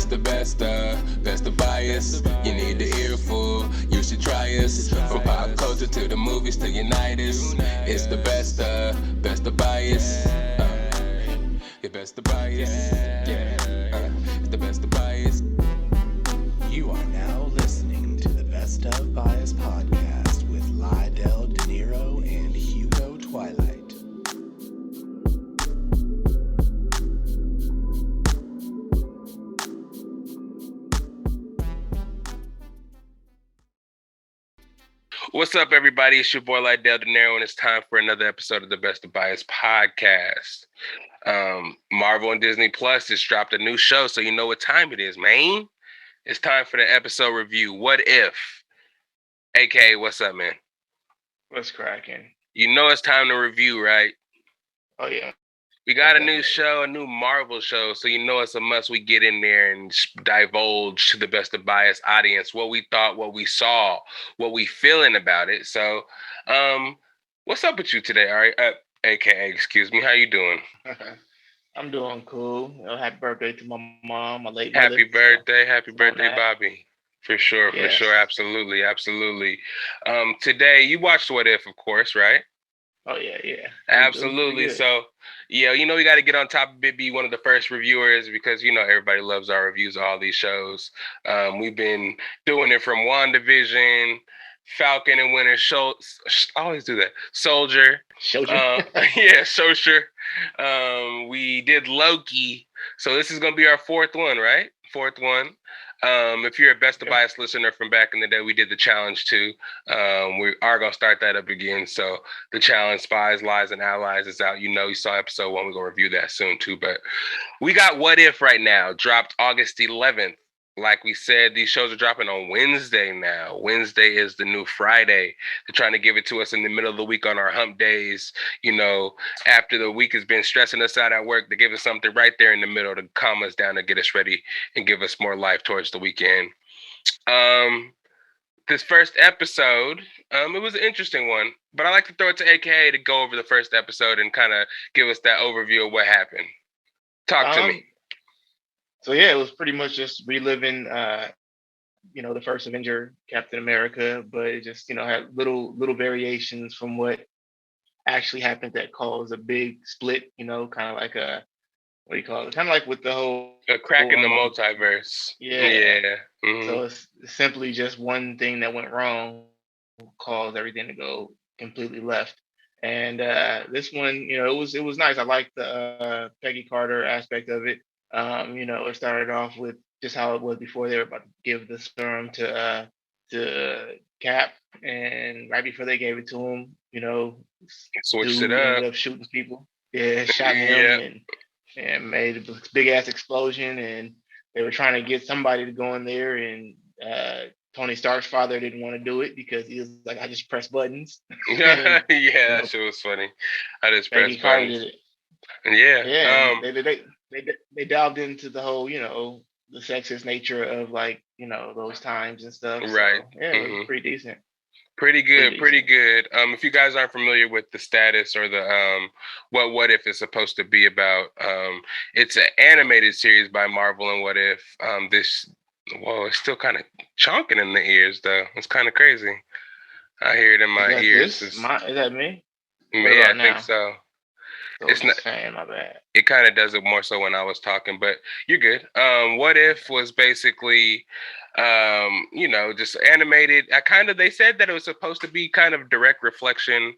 It's the best of bias. You need the earful, you should try us. From pop culture to the movies to Unitas. It's the best of bias. Your best of bias. Yeah, it's the best of bias. You are now listening to the Best of Bias podcast with Lydell, Dinero, and Hugo Twilight. What's up, everybody? It's your boy Lydell Dinero, and it's time for another episode of the Best of Bias podcast. Marvel and Disney Plus just dropped a new show, so you know what time it is, man. It's time for the episode review. What if? AKA, what's up, man? What's cracking? You know it's time to review, right? Oh, yeah. We got a new show, a new Marvel show, so you know it's a must we get in there and divulge to the Best of Bias audience what we thought, what we saw, what we feeling about it. So, what's up with you today, all right? AKA, excuse me, how you doing? I'm doing cool. Happy birthday to my mom, my late mother. Happy birthday, that. Bobby. For sure, absolutely. Today, you watched What If, of course, right? Oh, yeah. Absolutely. So, yeah, you know, we got to get on top of it, be one of the first reviewers because, you know, everybody loves our reviews of all these shows. We've been doing it from WandaVision, Falcon and Winter I always do that. Soldier. Soldier. We did Loki. So this is going to be our fourth one, right? If you're a Best of Bias listener from back in the day, we did the challenge too. We are going to start that up again. So the challenge, Spies, Lies, and Allies is out. You know, you saw episode 1. We're going to review that soon too. But we got What If right now, dropped August 11th. Like we said, these shows are dropping on Wednesday now. Wednesday is the new Friday. They're trying to give it to us in the middle of the week on our hump days. You know, after the week has been stressing us out at work, they give us something right there in the middle to calm us down and get us ready and give us more life towards the weekend. This first episode, it was an interesting one, but I like to throw it to AKA to go over the first episode and kind of give us that overview of what happened. Talk to me. So yeah, it was pretty much just reliving, the first Avenger, Captain America, but it just, had little variations from what actually happened that caused a big split. Kind of like what do you call it? Kind of like with the whole a crack in the multiverse. Yeah. Mm-hmm. So it's simply just one thing that went wrong caused everything to go completely left. And this one, it was nice. I liked the Peggy Carter aspect of it. It started off with just how it was before they were about to give the serum to Cap, and right before they gave it to him, switched it up, ended up shooting people. Yeah, shot him and made a big ass explosion, and they were trying to get somebody to go in there, and Tony Stark's father didn't want to do it because he was like, I just press buttons. That shit was funny. I just press buttons. They delved into the whole, the sexist nature of those times and stuff. Right. So, it was pretty decent. Pretty good. If you guys aren't familiar with the status or the what If is supposed to be about, it's an animated series by Marvel and What If. It's still kind of chonking in the ears though. It's kind of crazy. I hear it in my ears. Is that me? Yeah, I think so. It's not saying my bad. It kind of does it more so when I was talking, but you're good. What If was basically, just animated. They said that it was supposed to be kind of direct reflection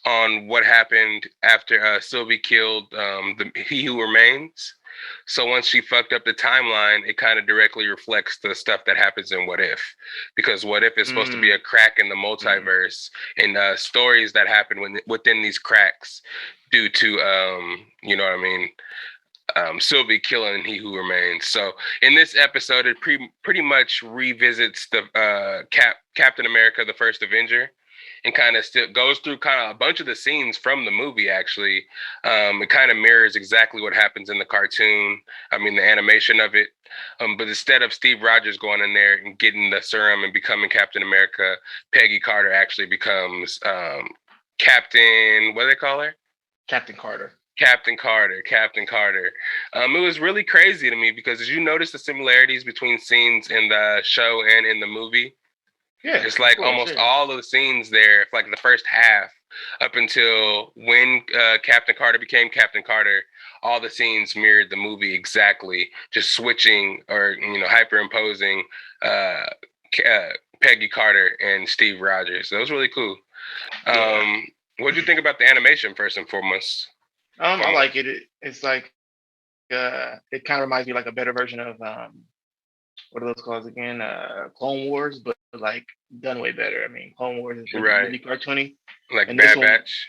on what happened after Sylvie killed He Who Remains. So once she fucked up the timeline, it kind of directly reflects the stuff that happens in What If, because What If is supposed to be a crack in the multiverse and stories that happen within these cracks due to, Sylvie killing He Who Remains. So in this episode, it pretty much revisits the Captain America, the first Avenger, and kind of still goes through kind of a bunch of the scenes from the movie, actually. It kind of mirrors exactly what happens in the cartoon. The animation of it. But instead of Steve Rogers going in there and getting the serum and becoming Captain America, Peggy Carter actually becomes Captain, what do they call her? Captain Carter. Captain Carter. It was really crazy to me because did you notice the similarities between scenes in the show and in the movie? Yeah, It's of like course, almost yeah. all of the scenes there, like the first half, up until when Captain Carter became Captain Carter, all the scenes mirrored the movie exactly, just switching or hyperimposing uh, uh, Peggy Carter and Steve Rogers. So it was really cool. Yeah. What do you think about the animation first and foremost? I like it. It's like it kind of reminds me like a better version of what are those called again? Clone Wars, but like done way better. I mean, Clone Wars is really, Right, really cartoony, like and this Bad one, Batch.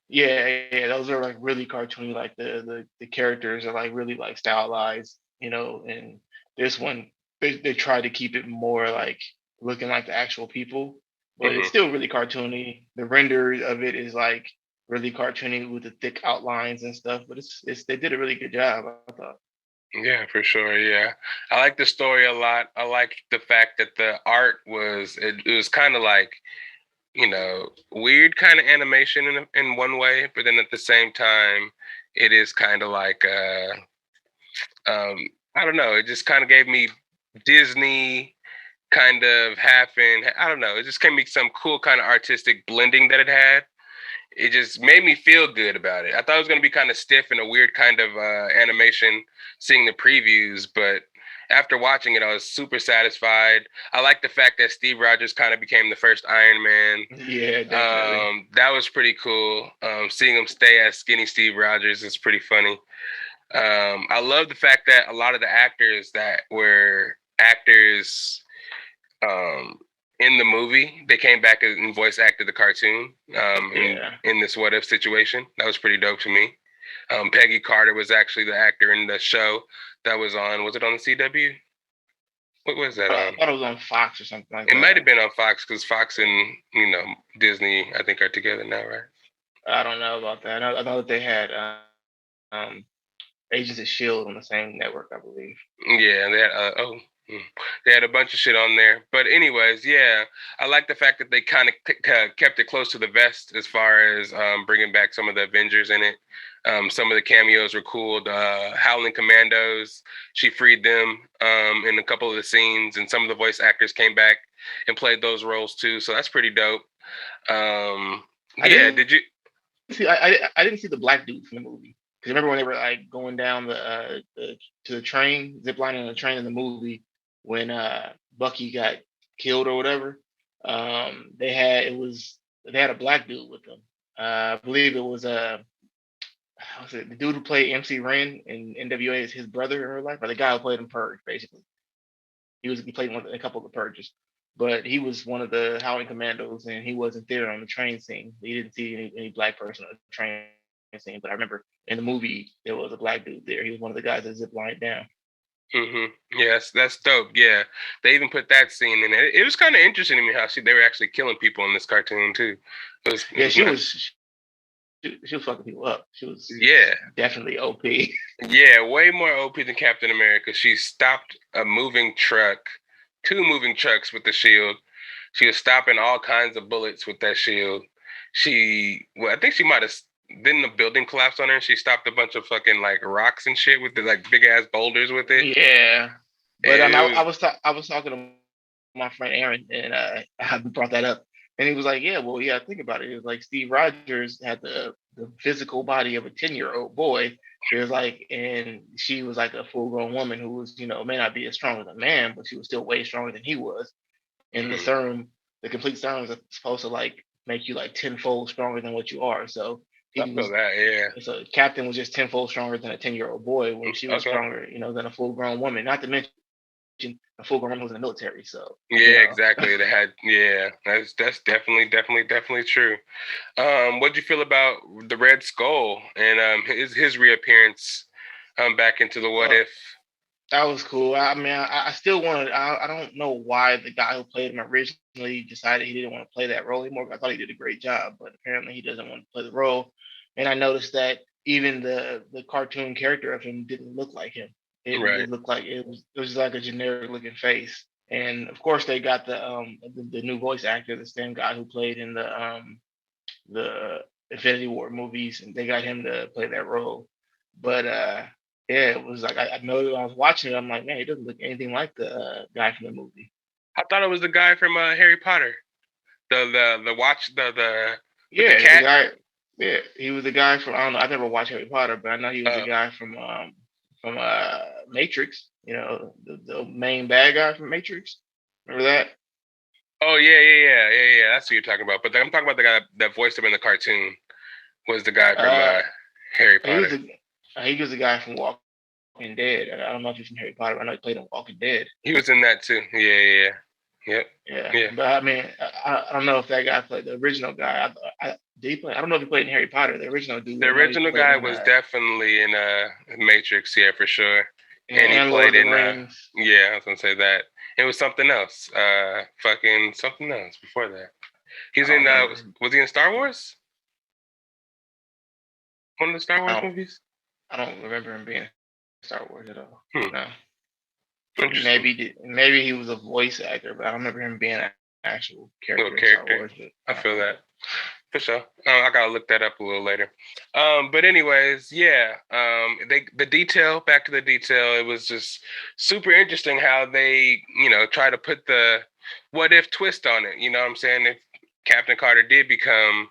yeah, those are like really cartoony. Like the characters are like really like stylized, And this one, they tried to keep it more like looking like the actual people, but it's Hmm. still really cartoony. The render of it is like really cartoony with the thick outlines and stuff. But it's they did a really good job, I thought. Yeah, for sure. Yeah, I like the story a lot. I like the fact that the art it was kind of like weird kind of animation in one way, but then at the same time, it is kind of like um, I don't know. It just kind of gave me Disney kind of half in. I don't know. It just gave me some cool kind of artistic blending that it had. It just made me feel good about it. I thought it was going to be kind of stiff and a weird kind of animation seeing the previews, but after watching it, I was super satisfied. I like the fact that Steve Rogers kind of became the first Iron Man. Yeah, definitely. That was pretty cool. Seeing him stay as skinny Steve Rogers is pretty funny. I love the fact that a lot of the actors that were actors um, in the movie, they came back and voice acted the cartoon Yeah. in this what if situation. That was pretty dope to me. Peggy Carter was actually the actor in the show that was on. Was it on the CW? What was that I on? thought it was on Fox or something like It might that. have been on Fox because Fox and Disney, I think, are together now, right? I don't know about that. I know that they had um, Agents of Shield on the same network, I believe. Yeah, they had they had a bunch of shit on there. But anyways, yeah, I like the fact that they kind of kept it close to the vest as far as bringing back some of the Avengers in it. Some of the cameos were cool. The Howling Commandos, she freed them in a couple of the scenes, and some of the voice actors came back and played those roles too. So that's pretty dope. I Yeah, didn't did you? see. I didn't see the black dude from the movie because remember when they were like going down to the train, ziplining on the train in the movie when Bucky got killed or whatever. They had a black dude with them. I believe it was was it the dude who played MC Ren in NWA is his brother in real life, or the guy who played him Purge, basically. He played a couple of the Purges, but he was one of the Howling Commandos, and he wasn't there on the train scene. He didn't see any black person on the train scene, but I remember in the movie there was a black dude there. He was one of the guys that zip lined down. Yes, that's dope. Yeah, they even put that scene in it. It was kind of interesting to me how they were actually killing people in this cartoon too. It Yeah, was nuts. she was fucking people up. She was Yeah, definitely OP. yeah, way more OP than Captain America. She stopped a moving truck, two moving trucks with the shield. She was stopping all kinds of bullets with that shield. I think she might have. Then the building collapsed on her, and she stopped a bunch of fucking like rocks and shit with the like big ass boulders with it. Yeah, but And it I was talking to my friend Aaron, and I brought that up, and he was like, "Yeah, well, yeah, think about it. It was like Steve Rogers had the physical body of a 10-year-old boy. It was like, and she was like a full grown woman who was, may not be as strong as a man, but she was still way stronger than he was. And was. the complete serum is supposed to like make you like tenfold stronger than what you are. So I he feel was, that, yeah. so Captain was just tenfold stronger than a 10-year-old boy when she was Okay. stronger, than a full grown woman. Not to mention a full grown woman who's in the military. So Yeah, exactly. They had, yeah, that's definitely true. What'd you feel about the Red Skull and his reappearance back into the What uh, If? that was cool. I mean, I still wanted. I don't know why the guy who played him originally decided he didn't want to play that role anymore. I thought he did a great job, but apparently he doesn't want to play the role. And I noticed that even the cartoon character of him didn't look like him. Right. It looked like it was just like a generic looking face. And of course they got the new voice actor, the same guy who played in the Infinity War movies, and they got him to play that role. But yeah, it was like I know that when I was watching it, I'm like, man, he doesn't look anything like the guy from the movie. I thought it was the guy from Harry Potter. The watch with Yeah, the cat. the guy. Yeah, he was the guy from I don't know. I never watched Harry Potter, but I know he was the guy from Matrix. You know, the main bad guy from Matrix. Remember that? Oh yeah. That's what you're talking about. But I'm talking about the guy that voiced him in the cartoon. Was the guy from Harry He was Potter? he was the guy from Walking Dead. I don't know if he's from Harry Potter. But I know he played in Walking Dead. He was in that too. Yeah. Yep. Yeah, but I mean, I don't know if that guy played the original guy. Did he play? I don't know if he played in Harry Potter. The original dude. The original guy was definitely in Matrix, yeah, for sure. And he Lord played of the in Rings. yeah, I was gonna say that. It was something else. Fucking something else before that. He was in was he in Star Wars? One of the Star Wars movies? I don't remember him being in Star Wars at all. No. Maybe he was a voice actor, but I don't remember him being an actual character. In Star Wars, I feel that. For sure. I gotta look that up a little later. But anyways, yeah. The detail, back to the detail, it was just super interesting how they, try to put the what if twist on it. You know what I'm saying? If Captain Carter did become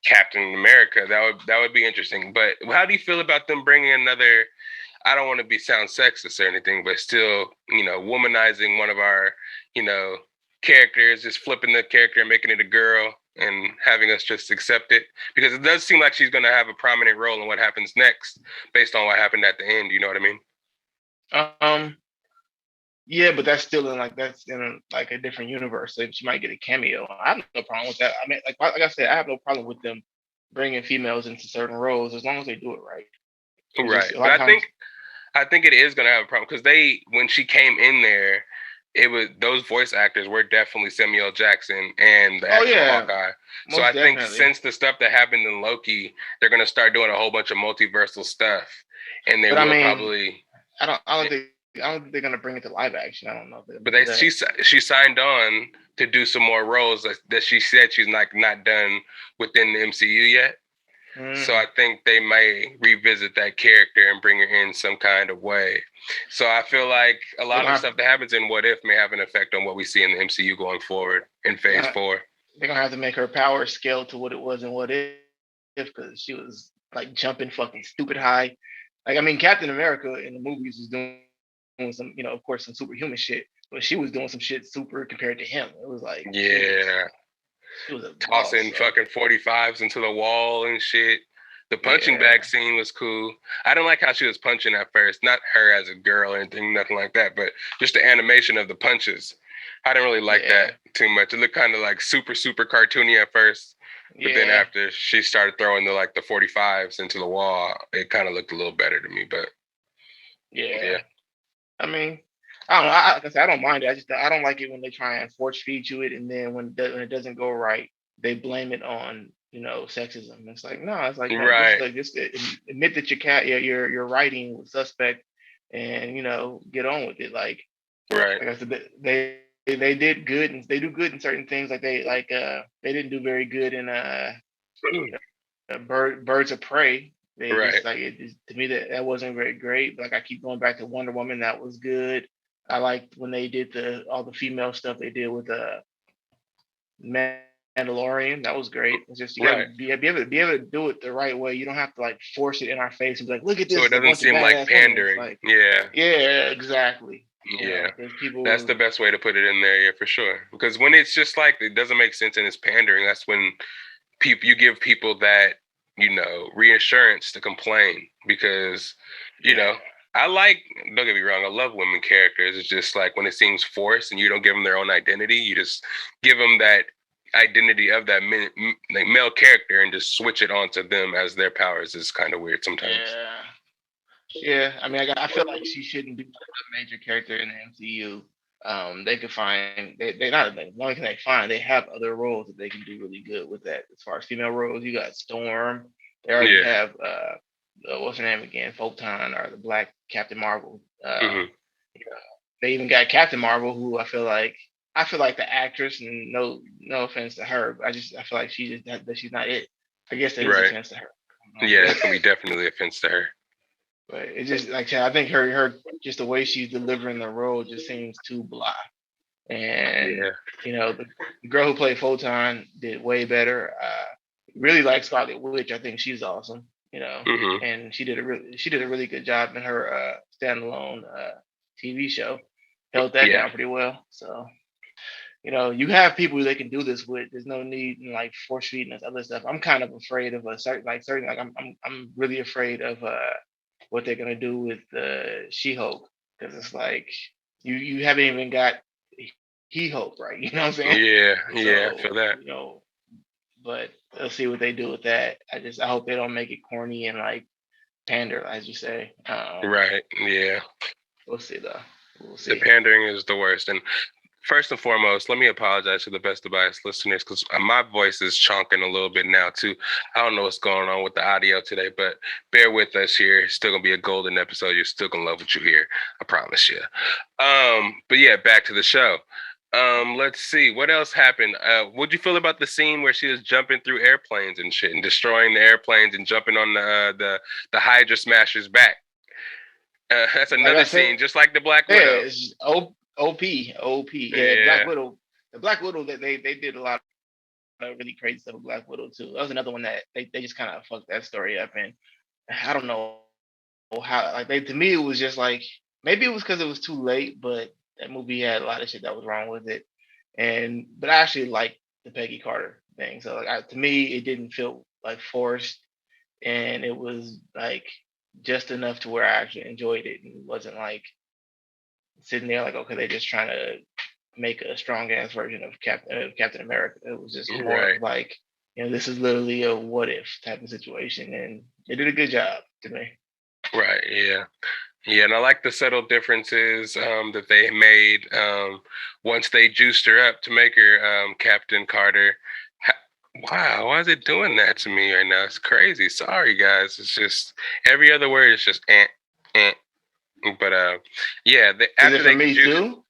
Captain America, that would be interesting. But how do you feel about them bringing another? I don't want to sound sexist or anything, but still, womanizing one of our, characters, just flipping the character and making it a girl and having us just accept it, because it does seem like she's going to have a prominent role in what happens next based on what happened at the end. You know what I mean? Yeah, but that's still in a different universe. So she might get a cameo. I have no problem with that. I mean, like I said, I have no problem with them bringing females into certain roles as long as they do it right. Right. But I think it is going to have a problem because when she came in there, it was those voice actors were definitely Samuel L. Jackson and the actual Hawkeye. So I think since the stuff that happened in Loki, they're going to start doing a whole bunch of multiversal stuff, and they probably. I don't think they're going to bring it to live action. I don't know. But she signed on to do some more roles that she said she's not done within the MCU yet. So I think they may revisit that character and bring her in some kind of way. So I feel like a lot of stuff that happens in What If may have an effect on what we see in the MCU going forward in Phase 4. They're going to have to make her power scale to what it was in What If, because she was like jumping fucking stupid high. Like, I mean, Captain America in the movies was doing some, of course, some superhuman shit, but she was doing some shit super compared to him. It was like, yeah. She was tossing fucking 45s into the wall and shit. The punching bag scene was cool. I didn't like how she was punching at first. Not her as a girl or anything, nothing like that, but just the animation of the punches. I didn't really like that too much. It looked kind of like super, super cartoony at first. But then after she started throwing the 45s into the wall, it kind of looked a little better to me. But yeah. I mean, I don't know. I don't mind it. I don't like it when they try and force feed you it, and then when it doesn't go right, they blame it on sexism. It's like, no, it's like, right. Just admit that your writing was suspect, and get on with it. Like, right. Like I said, they did good, and they do good in certain things. Like they didn't do very good in Birds of Prey. To me that wasn't very great. Like I keep going back to Wonder Woman, that was good. I liked when they did all the female stuff they did with Mandalorian. That was great. It's just you gotta be able to do it the right way. You don't have to force it in our face and be like, look at this. So it doesn't seem like pandering. Yeah, exactly. Yeah, that's the best way to put it in there. Yeah, for sure. Because when it's just like it doesn't make sense and it's pandering, that's when you give people that reassurance to complain. Because don't get me wrong, I love women characters. It's just like when it seems forced and you don't give them their own identity, you just give them that identity of that male character and just switch it onto them as their powers is kind of weird sometimes. Yeah. I mean, I feel like she shouldn't be a major character in the MCU. They could find the only thing they find, they have other roles that they can do really good with that. As far as female roles, you got Storm. They already have what's her name again? Photon, or the Black Captain Marvel. They even got Captain Marvel, who I feel like I feel like the actress, and no offense to her, but I feel like she's not it. I guess that is Right. offense to her. Yeah, it's gonna be definitely offense to her. But it just like I think her just the way she's delivering the role just seems too blah. And Yeah. the girl who played Photon did way better. Really like Scarlet Witch. I think she's awesome. Hmm. And she did a really good job in her standalone TV show. Held that Yeah. down pretty well. So you have people that can do this with. There's no need in like force feeding us other stuff. I'm kind of afraid of a certain I'm really afraid of what they're gonna do with She-Hulk, because it's like you haven't even got He-Hulk right. You know what I'm saying? Yeah. Yeah. I So feel that. but let's see what they do with that. I hope they don't make it corny and like pander, as you say. Right. Yeah. We'll see though. We'll The see. pandering is the worst. And first and foremost, let me apologize to the Best of Bias listeners because my voice is chonking a little bit now too. I don't know what's going on with the audio today, but bear with us here. It's still gonna be a golden episode. You're still gonna love what you hear. I promise you. But yeah, back to the show. Let's see what else happened. What'd you feel about the scene where she was jumping through airplanes and shit and destroying the airplanes and jumping on the Hydra Smasher's back? That's Like another I said, scene, just like the Black yeah, Widow. it's OP. Yeah, Yeah. The Black Widow that they did a lot of really crazy stuff with Black Widow too. That was another one that they just kind of fucked that story up, and I don't know how. Like to me, it was just like maybe it was because it was too late, but that movie had a lot of shit that was wrong with it, but I actually liked the Peggy Carter thing. So to me, it didn't feel like forced, and it was like just enough to where I actually enjoyed it, and it wasn't like sitting there like, okay, they're just trying to make a strong ass version of Captain America. It was just more Right. of like, this is literally a what if type of situation, and they did a good job to me. Right. Yeah. Yeah. And I like the subtle differences that they made once they juiced her up to make her Captain Carter. Wow. Why is it doing that to me right now? It's crazy. Sorry, guys. It's just every other word is just eh. But yeah, Is it after for they me juiced, too?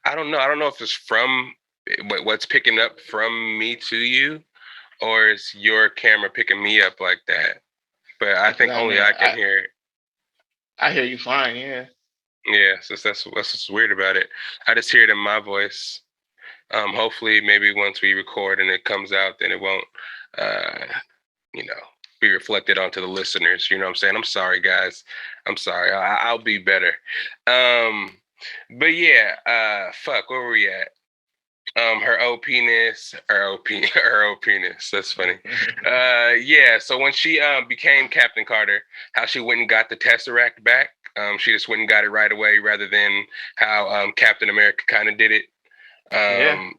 I don't know. I don't know if it's from what's picking up from me to you, or is your camera picking me up like that. But I Because think only I can hear it. I hear you fine. Yeah. Yeah, so that's what's weird about it. I just hear it in my voice. Hopefully, maybe once we record and it comes out, then it won't, uh, you know, be reflected onto the listeners. You know what I'm saying? I'm sorry, guys. I'm sorry. I'll be better. But yeah, fuck. Where were we at? Her OP-ness, her OP-ness. That's funny. Yeah. So when she became Captain Carter, how she went and got the Tesseract back. She just went and got it right away, rather than how Captain America kind of did it. Yeah.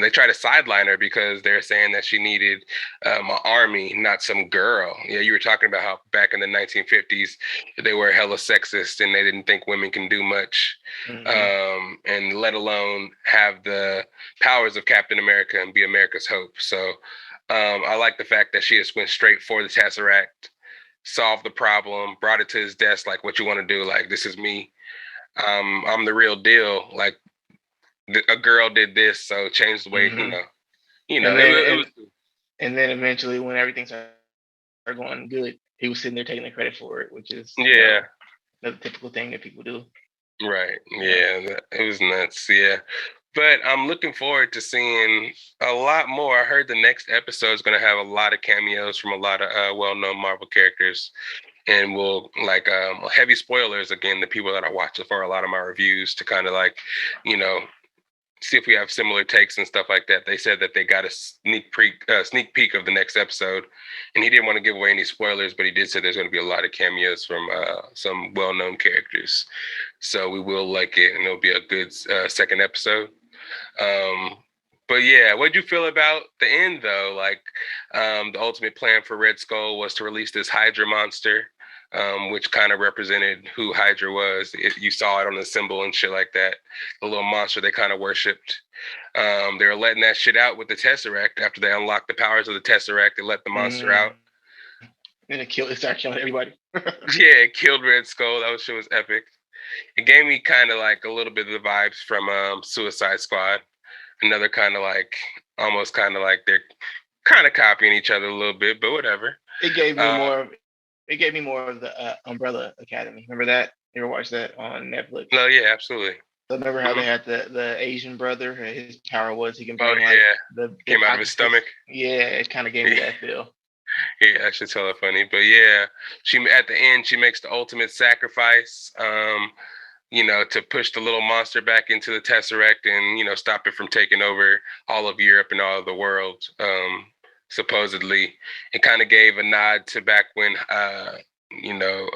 They try to sideline her because they're saying that she needed an army, not some girl. Yeah, you were talking about how back in the 1950s they were hella sexist and they didn't think women can do much, and let alone have the powers of Captain America and be America's hope. So I like the fact that she just went straight for the Tesseract, solved the problem, brought it to his desk. Like, what you want to do? Like, this is me. I'm the real deal. Like, a girl did this, so change the way. And then and then eventually, when everything started going good, he was sitting there taking the credit for it, which is yeah, another typical thing that people do. right. Yeah, it was nuts. Yeah, but I'm looking forward to seeing a lot more. I heard the next episode is going to have a lot of cameos from a lot of well-known Marvel characters, and we'll like heavy spoilers again. The people that I watch for a lot of my reviews to kind of like, you know, see if we have similar takes and stuff like that. They said that they got a sneak peek of the next episode, and he didn't want to give away any spoilers, but he did say there's going to be a lot of cameos from some well-known characters. So we will like it, and it'll be a good second episode. But yeah, what'd you feel about the end though? Like, the ultimate plan for Red Skull was to release this Hydra monster, which kind of represented who Hydra was. You saw it on the symbol and shit like that. The little monster they kind of worshipped. They were letting that shit out with the Tesseract. After they unlocked the powers of the Tesseract, they let the monster out. And it started killing everybody. Yeah, it killed Red Skull. That shit was epic. It gave me kind of like a little bit of the vibes from Suicide Squad. another kind of like almost kind of like they're kind of copying each other a little bit, but whatever. It gave me more. It gave me more of the Umbrella Academy. Remember that? You ever watched that on Netflix? No, yeah, absolutely. So remember how they had the Asian brother? His power was he can Oh bring like yeah, the came out of his octopus. stomach. Yeah, it kind of gave me that feel. Yeah, actually, tell her funny, but yeah, she at the end she makes the ultimate sacrifice. To push the little monster back into the Tesseract and stop it from taking over all of Europe and all of the world. Supposedly, it kind of gave a nod to back when you know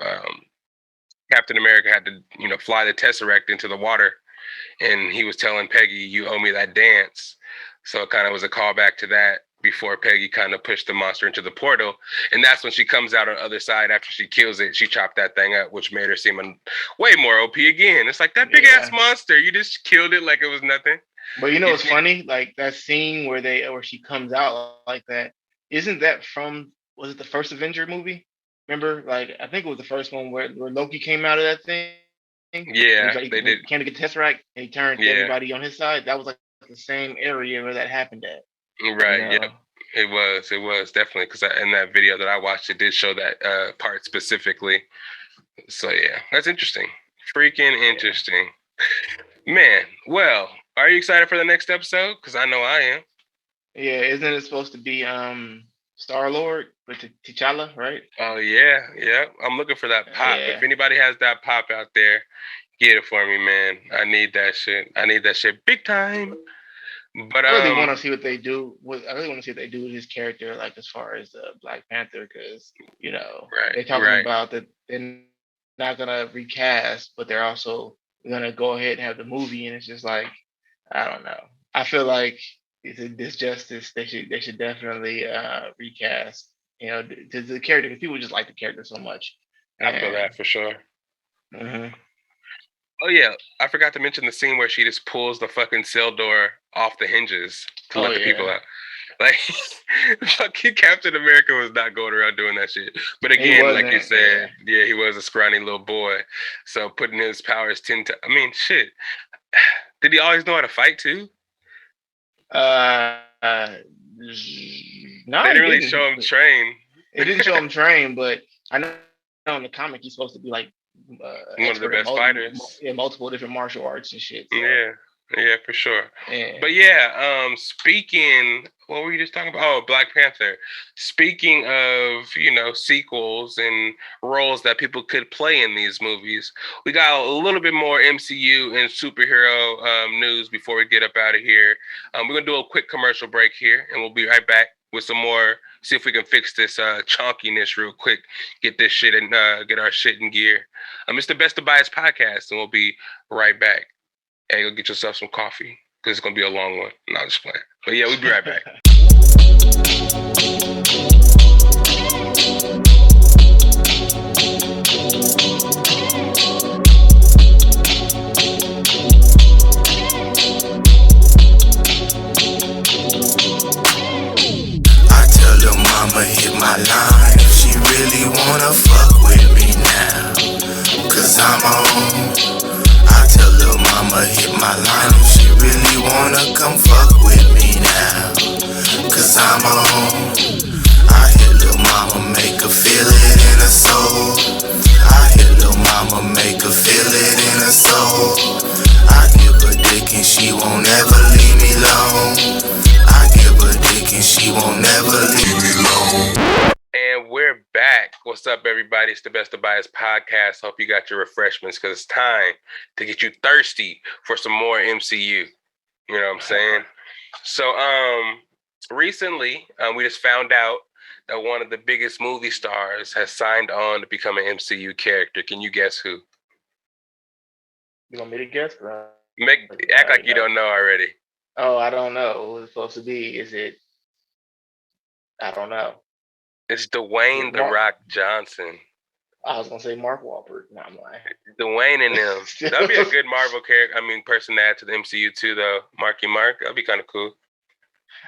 Captain America had to fly the Tesseract into the water, and he was telling Peggy, "You owe me that dance." So it kind of was a callback to that before Peggy kind of pushed the monster into the portal. And that's when she comes out on the other side after she kills it. She chopped that thing up, which made her seem way more OP again. It's like that big ass monster. You just killed it like it was nothing. But what's funny? Like that scene where she comes out like that. Isn't that from, was it the first Avenger movie? Remember? Like I think it was the first one where Loki came out of that thing. Yeah, they did. He came to get Tesseract and he turned everybody on his side. That was like the same area where that happened at. Right. Yeah. It was definitely because in that video that I watched, it did show that part specifically. So yeah, that's interesting. Freaking interesting, man. Well, are you excited for the next episode? Because I know I am. Yeah, isn't it supposed to be Star-Lord with T'Challa, right? Oh yeah. I'm looking for that pop. Yeah. If anybody has that pop out there, get it for me, man. I need that shit. Big time. But I really want to see what they do. I really want to see what they do with his character, like as far as Black Panther, because they're talking about that they're not gonna recast, but they're also gonna go ahead and have the movie, and it's just like I don't know. I feel like this Justice they should definitely recast. The character, because people just like the character so much. I feel that for sure. Mm-hmm. Oh yeah, I forgot to mention the scene where she just pulls the fucking cell door off the hinges to let the people out. Like, fucking Captain America was not going around doing that shit. But again, like you said, yeah, he was a scrawny little boy. So putting his powers 10 times. I mean, shit. Did he always know how to fight too? No, they didn't really show him train. It didn't show him train, but I know in the comic he's supposed to be like one of the best fighters. Multiple different martial arts and shit. So. Yeah, for sure. Yeah. But yeah, speaking, what were you just talking about? Oh, Black Panther. Speaking of, sequels and roles that people could play in these movies, we got a little bit more MCU and superhero news before we get up out of here. We're going to do a quick commercial break here, and we'll be right back with some more. See if we can fix this chonkiness real quick. Get this shit and get our shit in gear. It's the Best of Bias podcast, and we'll be right back. Hey, go get yourself some coffee because it's gonna be a long one. Not just playing. But yeah, we'll be right back. I tell the mama hit my line if she really wanna fuck with me now, 'cause I'm home. I tell lil' mama hit my line if she really wanna come fuck with me now, 'cause I'm home. I hear lil' mama make her feel it in her soul. I hear lil' mama make her feel it in her soul. I give her dick and she won't ever leave me alone. I give her dick and she won't never leave me alone. And we're back. What's up, everybody? It's the Best of Bias podcast. Hope you got your refreshments because it's time to get you thirsty for some more MCU. You know what I'm saying? So, recently, we just found out that one of the biggest movie stars has signed on to become an MCU character. Can you guess who? You want me to guess? Act like you don't know already. Oh, I don't know who it's supposed to be. Is it? I don't know. It's Dwayne "The Rock" Johnson. I was gonna say Mark Wahlberg. No, I'm lying. Dwayne and them. That'd be a good Marvel character. Person to add to the MCU too, though. Marky Mark. That'd be kind of cool.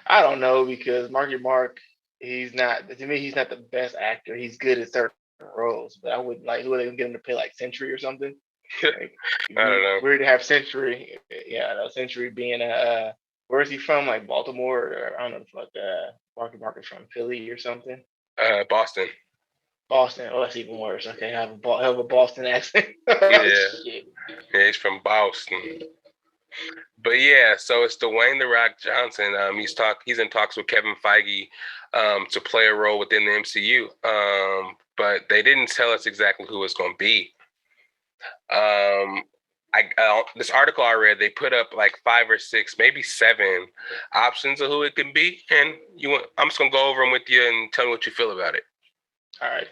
I don't know because Marky Mark, he's not. To me, he's not the best actor. He's good at certain roles, but I wouldn't like. Who would they get him to play like Sentry or something? Like, I don't know. Weird to have Sentry. Yeah, no, Sentry being a Where is he from? Like Baltimore, or I don't know the fuck. Marcus from Philly or something. Boston. Boston. Oh, that's even worse. Okay, I have a Boston accent. Yeah. Shit. Yeah, he's from Boston. But yeah, so it's Dwayne the Rock Johnson. He's in talks with Kevin Feige to play a role within the MCU. But they didn't tell us exactly who it's going to be. This article I read, they put up like 5 or 6, maybe 7 options of who it can be, and I'm just gonna go over them with you and tell me what you feel about it. All right.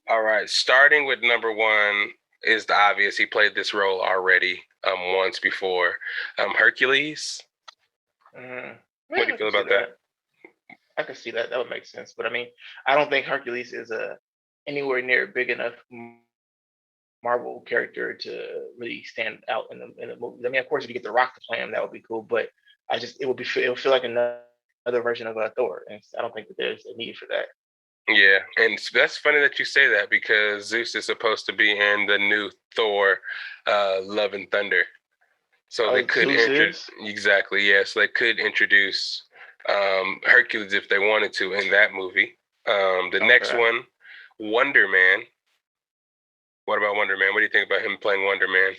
All right. Starting with number 1 is the obvious. He played this role already once before. Hercules. Mm-hmm. What do you feel about that? I can see that. That would make sense. But I mean, I don't think Hercules is anywhere near big enough Marvel character to really stand out in the movie. I mean, of course, if you get The Rock to play him, that would be cool. But it would feel like another version of Thor, and I don't think that there's a need for that. Yeah, and that's funny that you say that because Zeus is supposed to be in the new Thor, Love and Thunder. So they could exactly, yeah. So they could introduce Hercules if they wanted to in that movie. Next one, Wonder Man. What about Wonder Man? What do you think about him playing Wonder Man?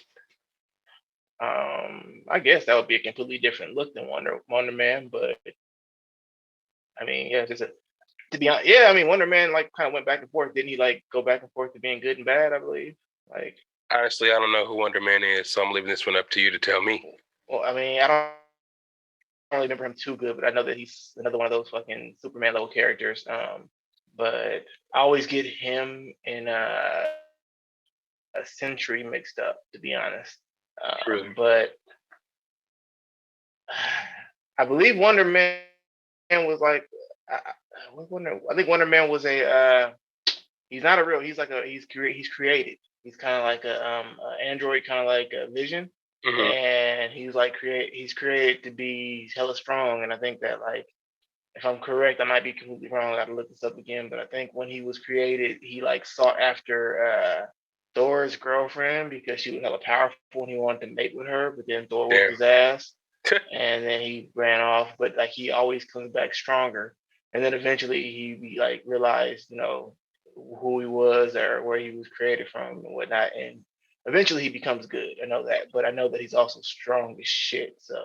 I guess that would be a completely different look than Wonder Man, but I mean, yeah, to be honest, yeah, I mean, Wonder Man like kind of went back and forth. Didn't he like go back and forth to being good and bad? I believe. Like, honestly, I don't know who Wonder Man is, so I'm leaving this one up to you to tell me. Well, I mean, I don't really remember him too good, but I know that he's another one of those fucking Superman level characters. But I always get him and a Sentry mixed up, to be honest. But I believe Wonder Man was like, I think Wonder Man was he's not a real. He's like he's created. He's kind of like a android, kind of like a Vision. Mm-hmm. And he's created to be hella strong. And I think that, like, if I'm correct, I might be completely wrong. I got to look this up again. But I think when he was created, he like sought after Thor's girlfriend because she was hella powerful and he wanted to mate with her. But then Thor whooped his ass, and then he ran off. But like he always comes back stronger. And then eventually he like realized, who he was or where he was created from and whatnot. And eventually he becomes good. I know that, but I know that he's also strong as shit. So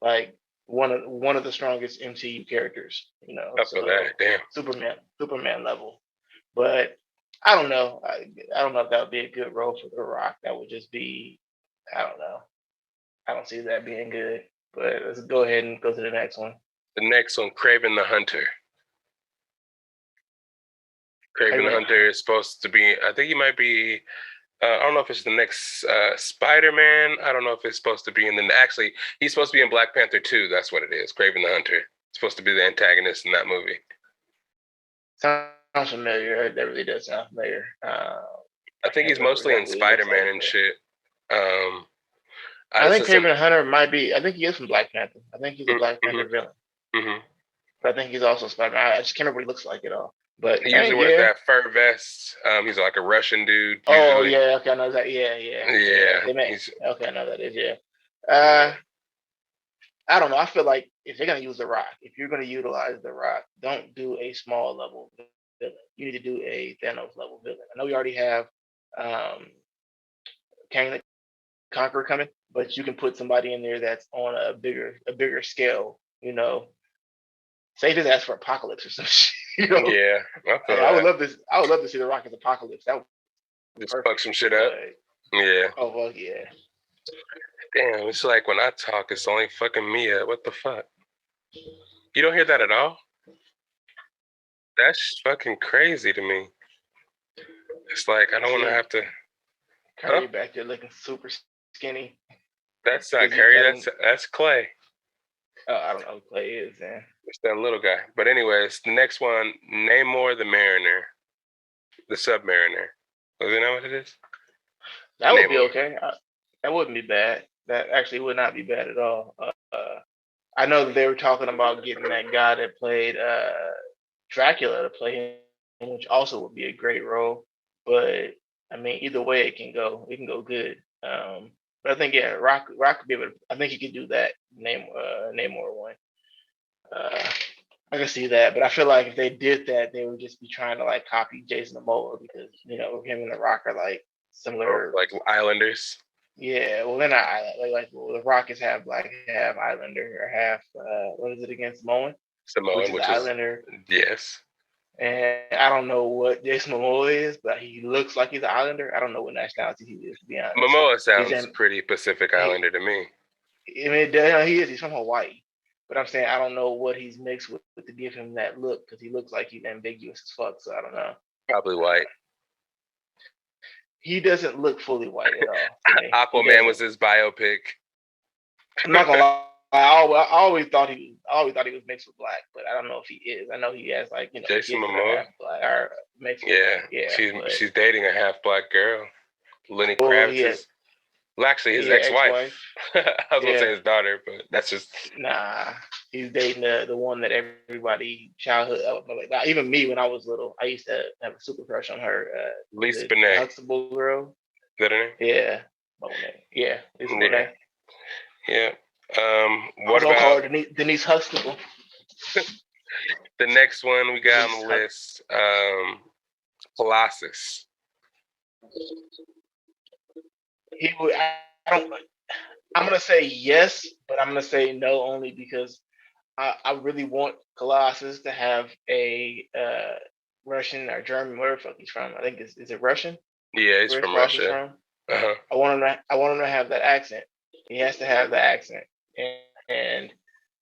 like one of the strongest MCU characters, So that, damn. Superman level. But I don't know. I don't know if that would be a good role for The Rock. That would just be, I don't know. I don't see that being good. But let's go ahead and go to the next one. The next one, Kraven the Hunter. Kraven the Hunter is supposed to be, I think he might be, I don't know if it's the next Spider-Man. I don't know if it's supposed to be actually, he's supposed to be in Black Panther 2. That's what it is, Kraven the Hunter. It's supposed to be the antagonist in that movie. Sounds familiar. That really does sound familiar. I think he's mostly in Spider-Man and shit. I think Kraven the Hunter might be, I think he is from Black Panther. I think he's a Black Panther villain. Mm-hmm. But I think he's also Spider-Man. I just can't remember what he looks like at all. But he usually wears that fur vest. He's like a Russian dude. Usually. Oh yeah, okay, I know that. Yeah. Okay, I know that is. Yeah. I don't know. I feel like if they're gonna use The Rock, if you're gonna utilize The Rock, don't do a small level villain. You need to do a Thanos level villain. I know we already have Kang the Conqueror coming, but you can put somebody in there that's on a bigger scale. Save his ass for Apocalypse or some shit. Yeah, I would love this. I would love to see The Rock as Apocalypse. That would just fuck some shit up. Yeah. Oh fuck yeah. Damn, it's like when I talk, it's only fucking me up. What the fuck? You don't hear that at all? That's fucking crazy to me. It's like I don't want to have to. Curry back there looking super skinny. That's not Curry. That's Clay. Oh, I don't know who Clay is, man. It's that little guy. But anyways, the next one, Namor the Mariner. The Submariner. Isn't that what it is? That would be okay. That wouldn't be bad. That actually would not be bad at all. I know that they were talking about getting that guy that played Dracula to play him, which also would be a great role. But I mean, either way, it can go. It can go good. But I think Rock could be able to. I think he could do that. Namor one. I can see that, but I feel like if they did that, they would just be trying to like copy Jason Momoa because him and The Rock are like similar. Like Islanders. Yeah, well, they're not island. Well, The Rock is half black, half Islander, or half what is it again, Samoan? Samoan, which is Islander. Yes. And I don't know what Jason Momoa is, but he looks like he's an Islander. I don't know what nationality he is, to be honest. Momoa sounds pretty Pacific Islander to me. I mean, he is. He's from Hawaii. But I'm saying I don't know what he's mixed with to give him that look because he looks like he's ambiguous as fuck. So I don't know. Probably white. He doesn't look fully white at all. Aquaman was his biopic. I'm not gonna lie. I always thought he was mixed with black, but I don't know if he is. I know he has like Jason Momoa, black or mixed. Yeah. She's dating a half black girl. Lenny Kravitz. Well, actually, his ex-wife. I was gonna say his daughter, but that's just he's dating the one that everybody childhood. Like, even me when I was little, I used to have a super crush on her. Lisa Bonet. Huxtable girl. Is that her name? Yeah, Bonet. Yeah, Lisa Bonet. Yeah. What about call her Denise Huxtable? The next one we got on the list, Colossus. I'm gonna say yes, but I'm gonna say no only because I really want Colossus to have a Russian or German, wherever the fuck he's from. I think is it Russian? Yeah, he's from Russia. I want him to have that accent. He has to have the accent. And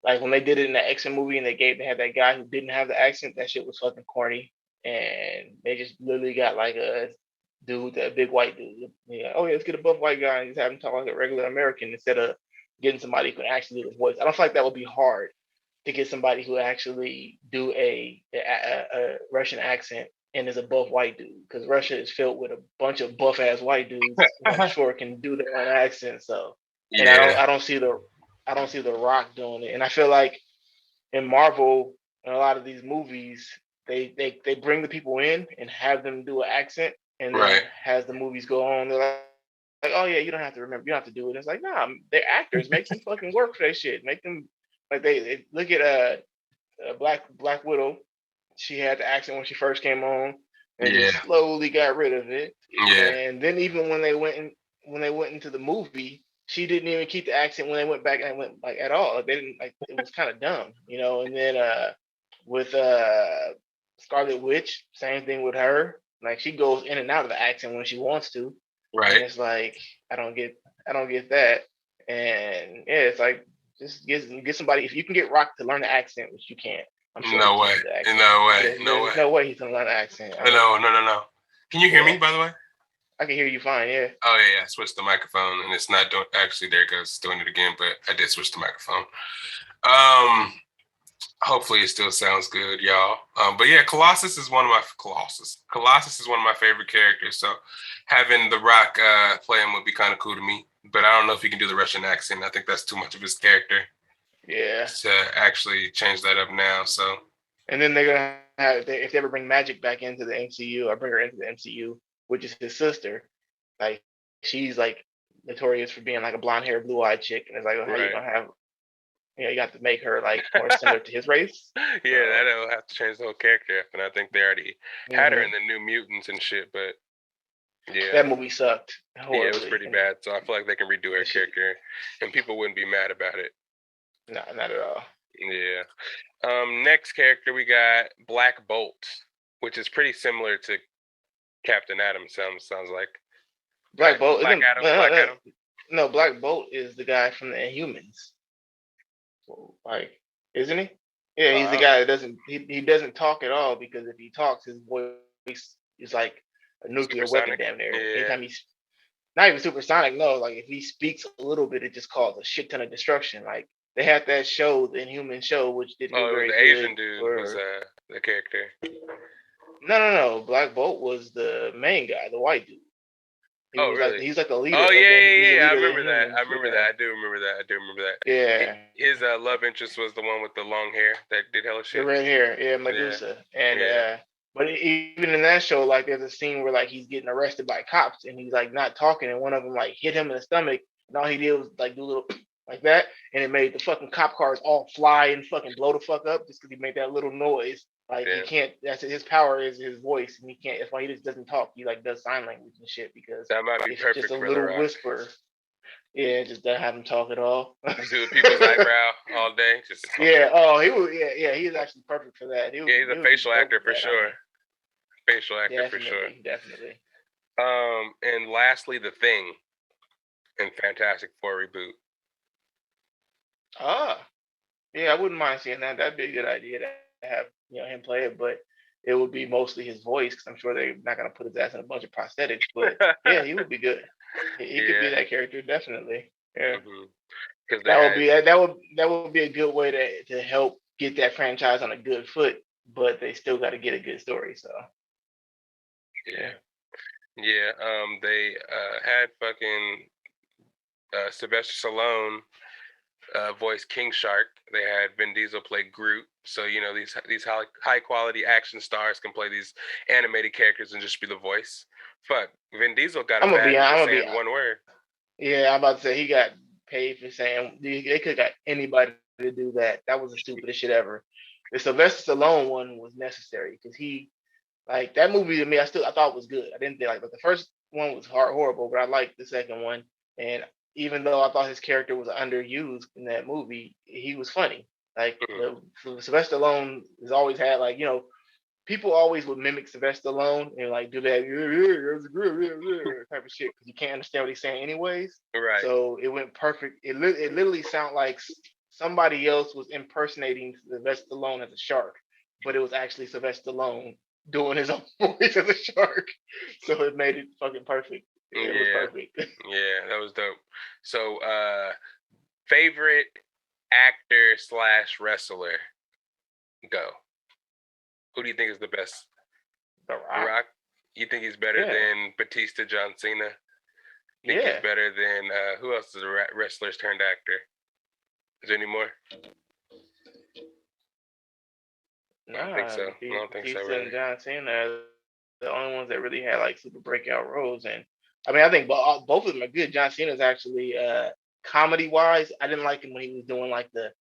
like when they did it in the X-Men movie and they had that guy who didn't have the accent, that shit was fucking corny. And they just literally got like a big white dude. Yeah, let's get a buff white guy and just have him talk like a regular American instead of getting somebody who can actually do the voice. I don't feel like that would be hard to get somebody who actually do a Russian accent and is a buff white dude, because Russia is filled with a bunch of buff ass white dudes who I'm sure can do their own accent. So, and I don't see the Rock doing it. And I feel like in Marvel, in a lot of these movies, they bring the people in and have them do an accent, and then as the movies go on, they're like, oh yeah, you don't have to remember, you don't have to do it. It's like, nah, they're actors. Make them fucking work for that shit. Make them like they look at Black Widow. She had the accent when she first came on, and just slowly got rid of it. Yeah. And then even when they went into the movie, she didn't even keep the accent when they went back and went like at all. Like, they didn't, like, it was kind of dumb, And then with Scarlet Witch, same thing with her. Like, she goes in and out of the accent when she wants to. Right. And it's like I don't get that. And yeah, it's like just get somebody. If you can get Rock to learn the accent, which you can't. I'm sure no way. There's no way he's gonna learn the accent. No. Can you hear me, by the way? I can hear you fine, yeah. Oh, yeah. I switched the microphone, and it's not doing... Actually, there it goes. It's doing it again, but I did switch the microphone. Hopefully, it still sounds good, y'all. But yeah, Colossus is one of my favorite characters, so having The Rock play him would be kind of cool to me. But I don't know if he can do the Russian accent. I think that's too much of his character. Yeah. To actually change that up now, so... And then they're going to have... If they ever bring Magic back into the MCU, or bring her into the MCU, which is his sister, like, she's like notorious for being like a blonde haired, blue eyed chick, and it's like, how you gonna have, you have to make her like more similar to his race. Yeah, that'll have to change the whole character, and I think they already had her in the New Mutants and shit, but yeah, that movie sucked. Horribly. Yeah, it was pretty bad. So I feel like they can redo her character, and people wouldn't be mad about it. No, not at all. Yeah. Next character we got Black Bolt, which is pretty similar to Captain Atom. Sounds like Black Bolt. Black Adam. No, Black Bolt is the guy from the Inhumans. Like, isn't he? Yeah, he's the guy that doesn't talk at all, because if he talks, his voice is like a nuclear weapon damn near. Yeah. Anytime he's not even supersonic, no. Like, if he speaks a little bit, it just causes a shit ton of destruction. Like, they had that show, the Inhuman show, which didn't do very good. The Asian dude was the character. No. Black Bolt was the main guy, the white dude. Really? He's like the leader. Oh, yeah. I remember that. I do remember that. Yeah. His love interest was the one with the long hair that did hella shit. The red hair, yeah, Medusa. Yeah. And but even in that show, like, there's a scene where like he's getting arrested by cops and he's like not talking, and one of them like hit him in the stomach, and all he did was like do a little like that, and it made the fucking cop cars all fly and fucking blow the fuck up just because he made that little noise. Like he Yeah. can't. That's his power is his voice, and he can't. That's why he just doesn't talk. He like does sign language and shit because That might be it's just perfect a for The little Rock. whisper. Yeah, just don't have him talk at all. Do people's eyebrow all day. Just Yeah. Oh, he was. Yeah. He's actually perfect for that. yeah, he's a facial actor for sure. Facial actor for sure. Definitely. And lastly, The Thing in Fantastic Four reboot. Yeah, I wouldn't mind seeing that. That'd be a good idea to have him play it, but it would be mostly his voice because I'm sure they're not gonna put his ass in a bunch of prosthetics. But yeah, he would be good. He could be that character definitely. Yeah, because that would be a good way to help get that franchise on a good foot. But they still got to get a good story. So yeah. They had fucking Sylvester Stallone voice King Shark. They had Vin Diesel play Groot. So these high quality action stars can play these animated characters and just be the voice. Fuck, Vin Diesel got a bad for saying one word. Yeah, I'm about to say he got paid for saying they could have got anybody to do that. That was the stupidest shit ever. The Sylvester Stallone one was necessary because he like that movie to me. I thought it was good. I didn't think but the first one was horrible, but I liked the second one. And even though I thought his character was underused in that movie, he was funny. Like Sylvester Stallone has always had people always would mimic Sylvester Stallone and like do that type of shit because you can't understand what he's saying anyways. Right. So it went perfect. It literally sounded like somebody else was impersonating Sylvester Stallone as a shark, but it was actually Sylvester Stallone doing his own voice as a shark. So it made it fucking perfect. It was perfect. Yeah, that was dope. So favorite actor / wrestler? Go. Who do you think is the best? The Rock? You think he's better than Batista, John Cena? Think he's better than who else is a wrestler turned actor? Is there any more? No, I don't think so. I don't think so. Really. And John Cena are the only ones that really had like super breakout roles, and I mean I think both of them are good. John Cena's actually comedy wise, I didn't like him when he was doing like the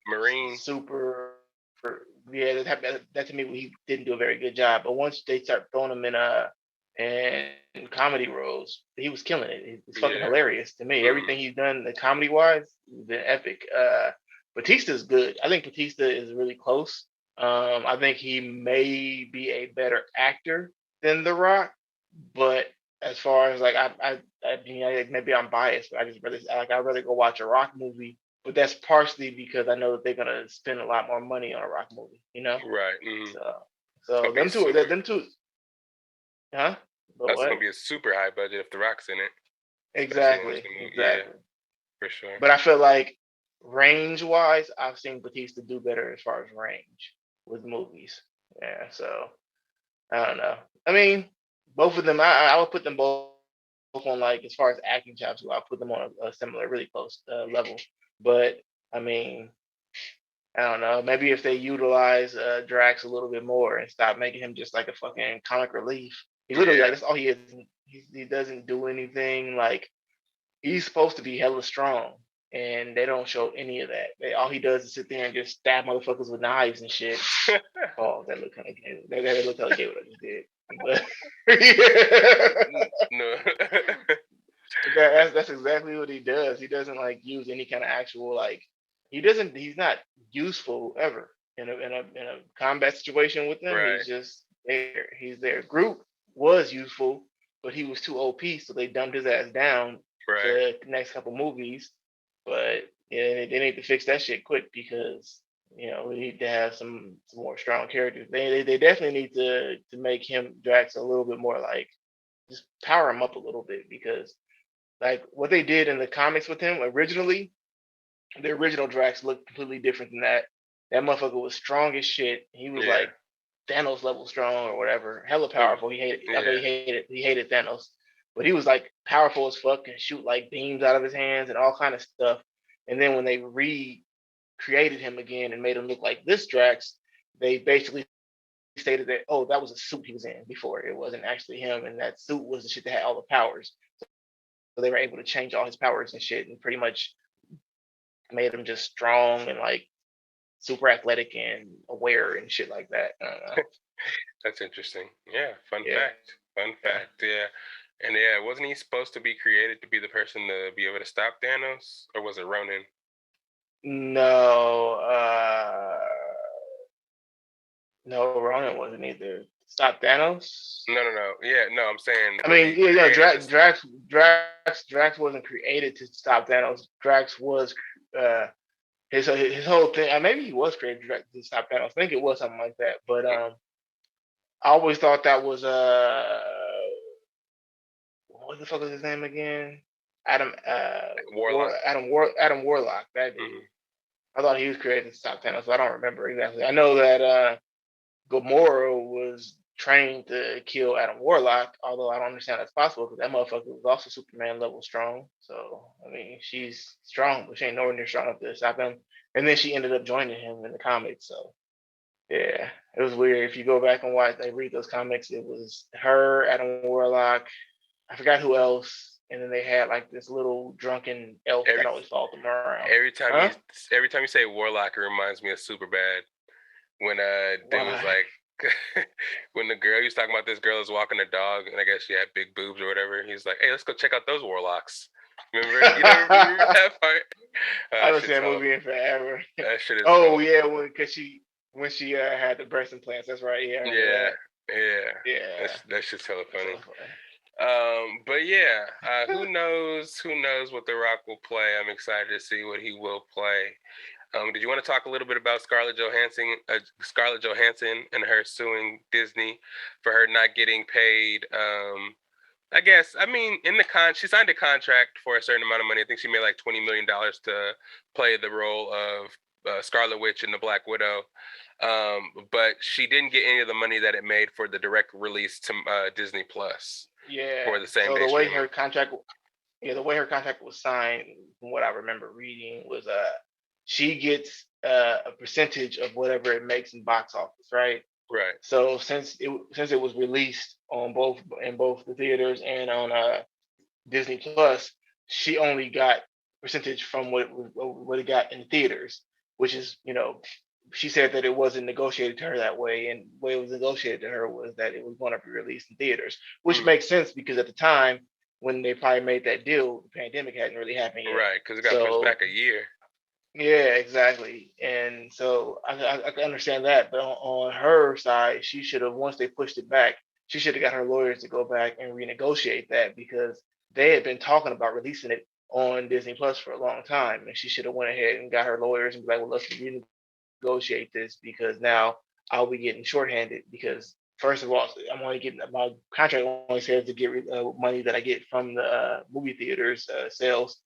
Marine super. Yeah, that to me he didn't do a very good job. But once they start throwing him in comedy roles, he was killing it. It's fucking hilarious to me. Everything he's done, the comedy wise, has been epic. Batista's good. I think Batista is really close. I think he may be a better actor than The Rock, but as far as like I mean, maybe I'm biased, but I'd rather go watch a Rock movie. But that's partially because I know that they're gonna spend a lot more money on a Rock movie, Right. So them two, huh? But that's gonna be a super high budget if The Rock's in it. Exactly. Yeah, for sure. But I feel like range-wise, I've seen Batista do better as far as range with movies. Yeah, so I don't know. I mean, both of them, I would put them both on like as far as acting jobs, I'll put them on a similar, really close level. But I mean, I don't know. Maybe if they utilize Drax a little bit more and stop making him just like a fucking comic relief. He literally like that's all he is. He doesn't do anything. Like he's supposed to be hella strong, and they don't show any of that. All he does is sit there and just stab motherfuckers with knives and shit. Oh, that looked kind of gay. That looked kind of gay what I just did. But no. That's exactly what he does. He doesn't like use any kind of actual like. He's not useful ever in a combat situation with them. Right. He's just there. He's there. Groot was useful, but he was too OP, so they dumped his ass down for the next couple movies. But they need to fix that shit quick because we need to have some more strong characters. They definitely need to make him Drax a little bit more like just power him up a little bit because like what they did in the comics with him originally, the original Drax looked completely different than that. That motherfucker was strong as shit. He was like Thanos level strong or whatever, hella powerful. He hated Thanos, but he was like powerful as fuck and shoot like beams out of his hands and all kind of stuff. And then when they recreated him again and made him look like this Drax, they basically stated that that was a suit he was in before. It wasn't actually him, and that suit was the shit that had all the powers. they were able to change all his powers and shit, and pretty much made him just strong and like super athletic and aware and shit like that. I don't know. That's interesting. Yeah, fun Yeah. fact. Fun Yeah. fact. Yeah. And yeah, wasn't he supposed to be created to be the person to be able to stop Thanos? Or was it Ronan? No, no, Ronan wasn't either. Stop Thanos. No. Yeah, no, I'm saying I was mean, he yeah, created Drax wasn't created to stop Thanos. Drax was his whole thing. Maybe he was created to stop Thanos. I think it was something like that. But I always thought that was what the fuck is his name again? Adam Warlock? Adam Warlock. That dude. I thought he was created to stop Thanos, but I don't remember exactly. I know that Gamora was trained to kill Adam Warlock, although I don't understand that's possible because that motherfucker was also Superman level strong. So I mean, she's strong, but she ain't nowhere near strong enough to stop him. And then she ended up joining him in the comics. So yeah, it was weird. If you go back and watch, read those comics, it was her, Adam Warlock. I forgot who else. And then they had like this little drunken elf that always followed them around. Every time you say Warlock, it reminds me of Superbad. When dude was like, when the girl he was talking about, this girl is walking a dog, and I guess she had big boobs or whatever. He's like, "Hey, let's go check out those warlocks." Remember? You never remember that part? I haven't seen that movie in forever. That shit is. Oh yeah, when she had the breast implants. That's right. Yeah. Yeah. That shit's hella funny. But yeah, who knows what The Rock will play. I'm excited to see what he will play. Did you want to talk a little bit about Scarlett Johansson and her suing Disney for her not getting paid? I guess, I mean, she signed a contract for a certain amount of money. I think she made like $20 million to play the role of Scarlet Witch and the Black Widow. But she didn't get any of the money that it made for the direct release to Disney Plus. Yeah. For the same so day the way streaming. the way her contract was signed, from what I remember reading, was she gets a percentage of whatever it makes in box office, right? Right. So since it was released on both the theaters and on Disney Plus, she only got percentage from what it got in the theaters, which is, she said that it wasn't negotiated to her that way, and the way it was negotiated to her was that it was going to be released in theaters, which makes sense because at the time when they probably made that deal, the pandemic hadn't really happened yet. Right, because it got pushed back a year. Yeah, exactly. And so I can understand that, but on her side, she should have, once they pushed it back, she should have got her lawyers to go back and renegotiate that because they had been talking about releasing it on Disney Plus for a long time, and she should have went ahead and got her lawyers and be like, well, let's renegotiate this because now I'll be getting shorthanded because first of all, I'm only getting, my contract only says to get money that I get from the movie theaters sales,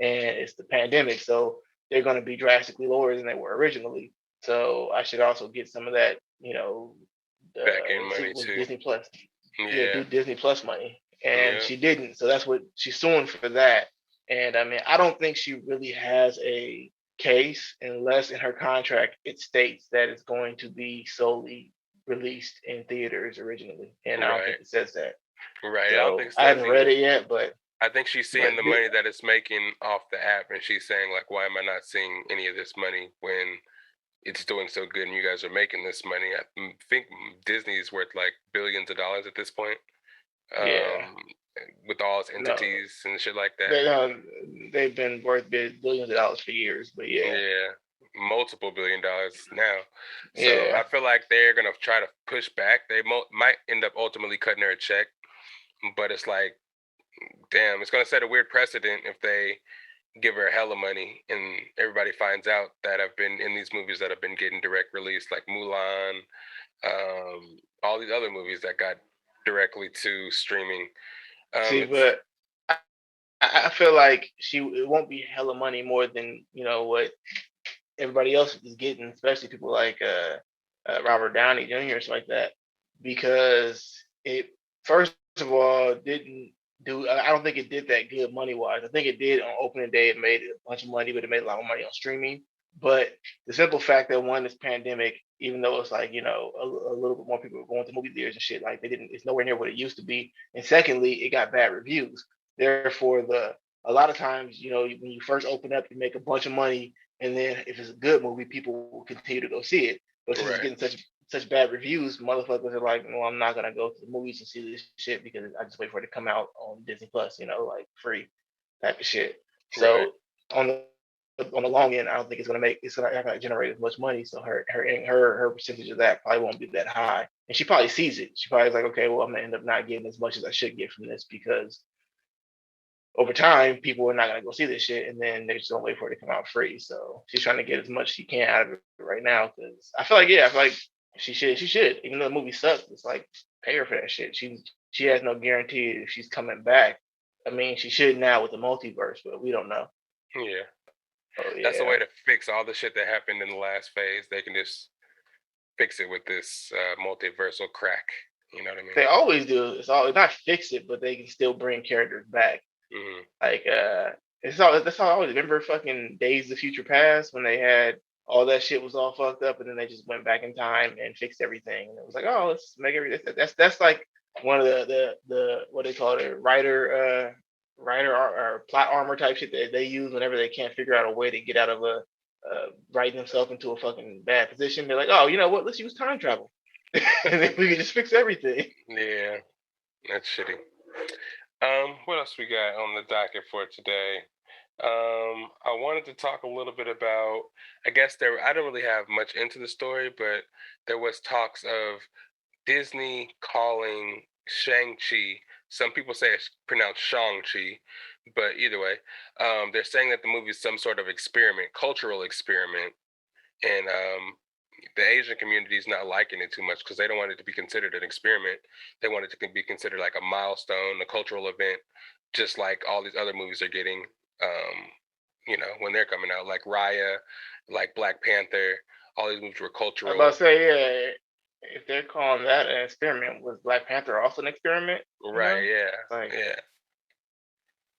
and it's the pandemic, so they're going to be drastically lower than they were originally. So I should also get some of that, back end money too. Disney Plus. Yeah, Disney Plus money. And she didn't. So that's what she's suing for that. And I mean, I don't think she really has a case unless in her contract it states that it's going to be solely released in theaters originally. And I don't think it says that. Right. So I haven't read it yet, but I think she's seeing the money that it's making off the app, and she's saying, like, why am I not seeing any of this money when it's doing so good and you guys are making this money? I think Disney is worth like billions of dollars at this point. With all its entities and shit like that. They've been worth billions of dollars for years, but yeah, multiple $1 billion now. So I feel like they're gonna try to push back. They might end up ultimately cutting her a check, but it's like, damn, it's gonna set a weird precedent if they give her a hella money and everybody finds out that I've been in these movies that have been getting direct release, like Mulan, all these other movies that got directly to streaming. But I feel like it won't be hella money more than what everybody else is getting, especially people like Robert Downey Jr. or something like that, because it first of all didn't do. I don't think it did that good money wise. I think it did on opening day. It made a bunch of money, but it made a lot more money on streaming. But the simple fact that one, this pandemic, even though it's like, a little bit more people were going to movie theaters and shit, like it's nowhere near what it used to be. And secondly, it got bad reviews. Therefore, a lot of times, when you first open up, you make a bunch of money, and then if it's a good movie, people will continue to go see it. But since it's Right. getting such bad reviews, motherfuckers are like, "Well, I'm not gonna go to the movies and see this shit because I just wait for it to come out on Disney Plus, like free type of shit." Right. So on the long end, I don't think it's not gonna generate as much money. So her percentage of that probably won't be that high, and she probably sees it. She probably is like, okay, well, I'm gonna end up not getting as much as I should get from this because over time, people are not gonna go see this shit, and then they're just gonna wait for it to come out free. So she's trying to get as much as she can out of it right now because I feel like she should, even though the movie sucks. It's like pay her for that shit. She has no guarantee if she's coming back. I mean, she should now with the multiverse, but we don't know. Yeah. Oh That's a yeah, way to fix all the shit that happened in the last phase. They can just fix it with this multiversal crack. You know what I mean? they always do. It's all not fix it, but they can still bring characters back. Hmm. Like that's all I always remember fucking Days of the Future Past when they had all that shit was all fucked up and then they just went back in time and fixed everything. And it was like, oh, let's make everything that's like one of the what they call it, writer or plot armor type shit that they use whenever they can't figure out a way to get out of a writing themselves into a fucking bad position. They're like, oh, you know what? Let's use time travel. And then we can just fix everything. Yeah, that's shitty. What else we got on the docket for today? I wanted to talk a little bit about. I guess I don't really have much into the story, but there was talks of Disney calling Shang-Chi. Some people say it's pronounced Shang-Chi, but either way, they're saying that the movie is some sort of experiment, cultural experiment, and the Asian community is not liking it too much because they don't want it to be considered an experiment. They want it to be considered like a milestone, a cultural event, just like all these other movies are getting. When they're coming out, like Raya, like Black Panther, all these movies were I was about cultural. to say, yeah, if they're calling that an experiment, was Black Panther also an experiment? Right? Yeah, Like, yeah.